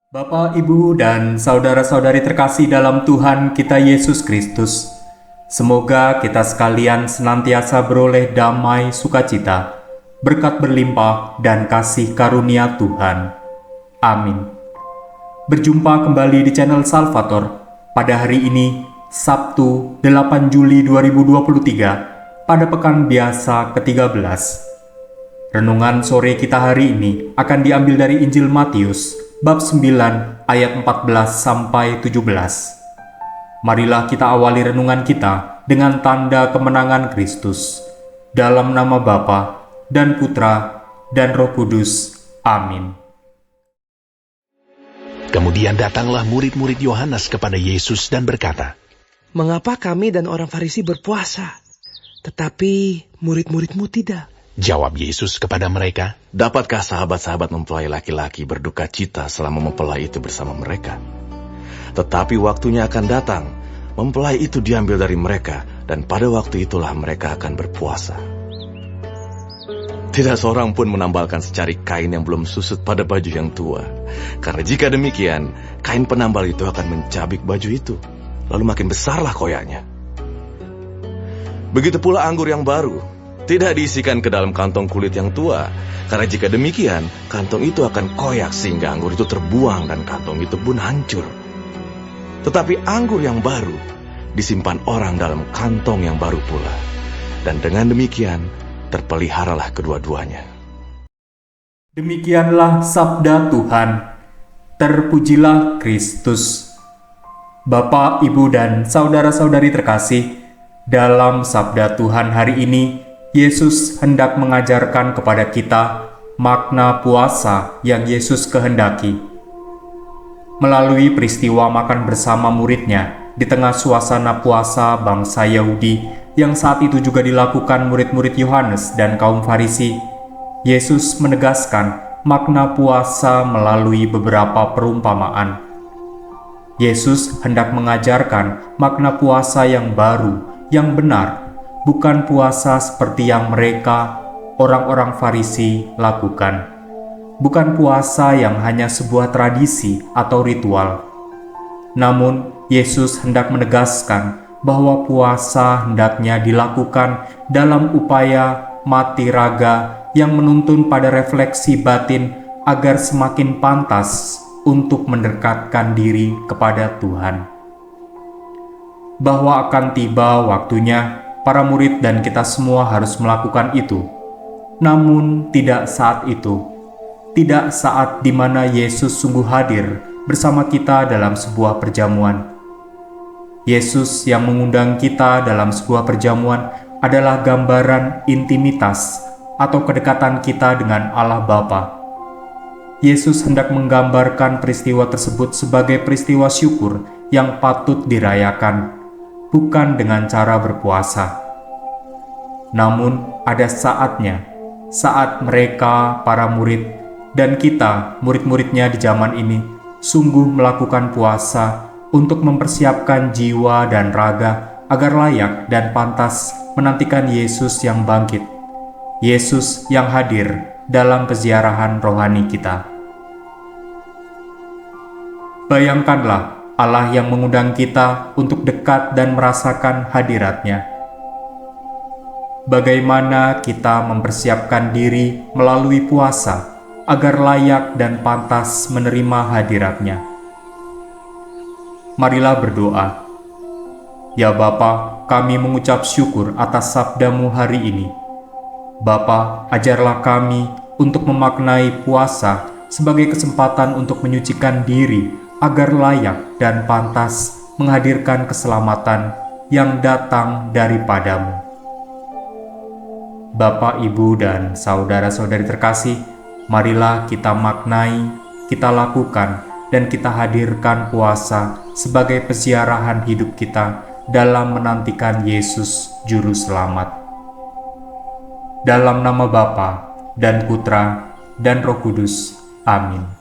Bapak, Ibu, dan saudara-saudari terkasih dalam Tuhan kita Yesus Kristus, semoga kita sekalian senantiasa beroleh damai sukacita, berkat berlimpah, dan kasih karunia Tuhan. Amin. Berjumpa kembali di channel Salvator pada hari ini, Sabtu 8 Juli 2023, pada pekan biasa ke-13. Renungan sore kita hari ini akan diambil dari Injil Matius, bab 9 ayat 14-17. Marilah kita awali renungan kita dengan tanda kemenangan Kristus. Dalam nama Bapa dan Putra dan Roh Kudus. Amin. Kemudian datanglah murid-murid Yohanes kepada Yesus dan berkata, "Mengapa kami dan orang Farisi berpuasa, tetapi murid-murid-mu tidak?" Jawab Yesus kepada mereka, Dapatkah sahabat-sahabat mempelai laki-laki berduka cita selama mempelai itu bersama mereka? Tetapi waktunya akan datang, mempelai itu diambil dari mereka, dan pada waktu itulah mereka akan berpuasa. Tidak seorang pun menambalkan secari kain yang belum susut pada baju yang tua. Karena jika demikian, kain penambal itu akan mencabik baju itu, lalu makin besarlah koyaknya. Begitu pula anggur yang baru, tidak diisikan ke dalam kantong kulit yang tua, karena jika demikian, kantong itu akan koyak sehingga anggur itu terbuang dan kantong itu pun hancur. Tetapi anggur yang baru disimpan orang dalam kantong yang baru pula, dan dengan demikian terpeliharalah kedua-duanya. Demikianlah sabda Tuhan. Terpujilah Kristus. Bapak, Ibu, dan saudara-saudari terkasih, dalam sabda Tuhan hari ini, Yesus hendak mengajarkan kepada kita makna puasa yang Yesus kehendaki. Melalui peristiwa makan bersama muridnya di tengah suasana puasa bangsa Yahudi yang saat itu juga dilakukan murid-murid Yohanes dan kaum Farisi, Yesus menegaskan makna puasa melalui beberapa perumpamaan. Yesus hendak mengajarkan makna puasa yang baru, yang benar, bukan puasa seperti yang mereka, orang-orang Farisi, lakukan. Bukan puasa yang hanya sebuah tradisi atau ritual. Namun, Yesus hendak menegaskan bahwa puasa hendaknya dilakukan dalam upaya mati raga yang menuntun pada refleksi batin agar semakin pantas untuk mendekatkan diri kepada Tuhan. Bahwa akan tiba waktunya para murid dan kita semua harus melakukan itu. Namun tidak saat itu. Tidak saat di mana Yesus sungguh hadir bersama kita dalam sebuah perjamuan. Yesus yang mengundang kita dalam sebuah perjamuan adalah gambaran intimitas atau kedekatan kita dengan Allah Bapa. Yesus hendak menggambarkan peristiwa tersebut sebagai peristiwa syukur yang patut dirayakan, bukan dengan cara berpuasa. Namun ada saatnya, saat mereka, para murid, dan kita, murid-muridnya di zaman ini, sungguh melakukan puasa untuk mempersiapkan jiwa dan raga agar layak dan pantas menantikan Yesus yang bangkit, Yesus yang hadir dalam peziarahan rohani kita. Bayangkanlah Allah yang mengundang kita untuk dekat dan merasakan hadirat-Nya. Bagaimana kita mempersiapkan diri melalui puasa agar layak dan pantas menerima hadirat-Nya. Marilah berdoa. Ya Bapa, kami mengucap syukur atas sabda-Mu hari ini. Bapa, ajarlah kami untuk memaknai puasa sebagai kesempatan untuk menyucikan diri agar layak dan pantas menghadirkan keselamatan yang datang daripada-Mu. Bapak, Ibu, dan saudara-saudari terkasih, marilah kita maknai, kita lakukan, dan kita hadirkan puasa sebagai peziarahan hidup kita dalam menantikan Yesus Juru Selamat. Dalam nama Bapa dan Putra dan Roh Kudus. Amin.